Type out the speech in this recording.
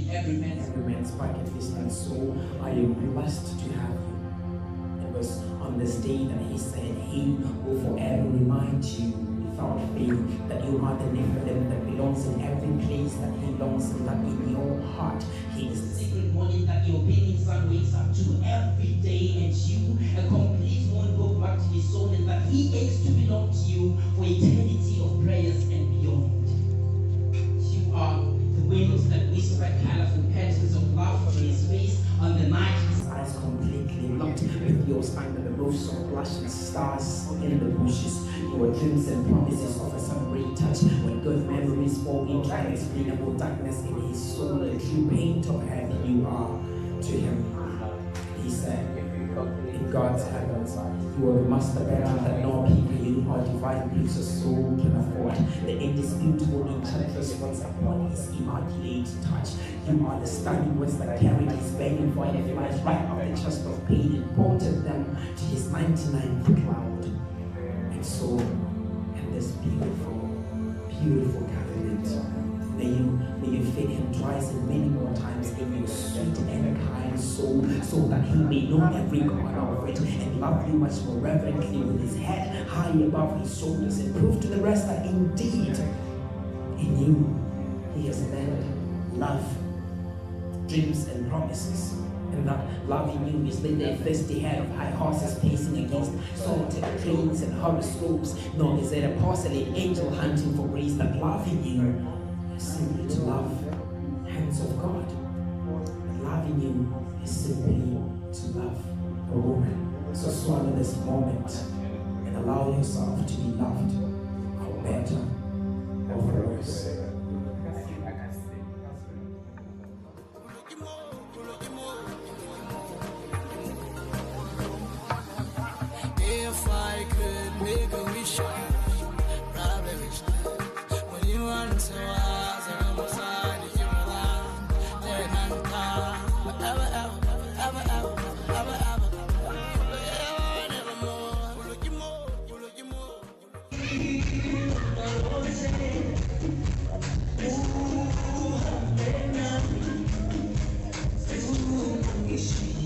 Every man's bucket list, and so I am blessed to have you. It was on this day that he said, he will forever remind you without fail that you are the Nephilim that belongs in every place that he longs, and that in your heart he is the sacred morning that your bathing sun wakes up to every day, and you a complete one bookmark to his soul, and that he aches to belong to you for eternity of prayers and beyond. You are the windows that whisper colorful patterns of love to his face on the night his eyes completely locked, with yours under the rows of blushing stars in the bushes. Your dreams and promises offer some great touch when good memories fall into unexplainable darkness in his soul. A true paint of heaven you are to him. He said, in God's heavens, you are the master bearer that no people you or divine picture soul can afford. The indisputable enchantress once upon his immaculate touch. You are the stunning words that carried his burning void of life right up the chest of pain and ported them to his 99th cloud. And so, in this beautiful, beautiful covenant, may you feed him twice and many more times in your sweet and kind soul, so that he may know every corner of it and love you much more reverently with his head high above his shoulders, and prove to the rest that indeed in you he has led love, dreams and promises, and that loving you is lit a thirsty head of high horses pacing against salted trains and horoscopes, nor is it a porcelain angel hunting for grace. That loving you is simply to love hands of God. That loving you is simply to love a woman. So swallow this moment and allow yourself to be loved, for better or for worse. If I could make a wish, probably wish when you answer was I'm beside you, then I'm ever, ever, ever, ever, ever, ever, nevermore. Look you more. Ooh,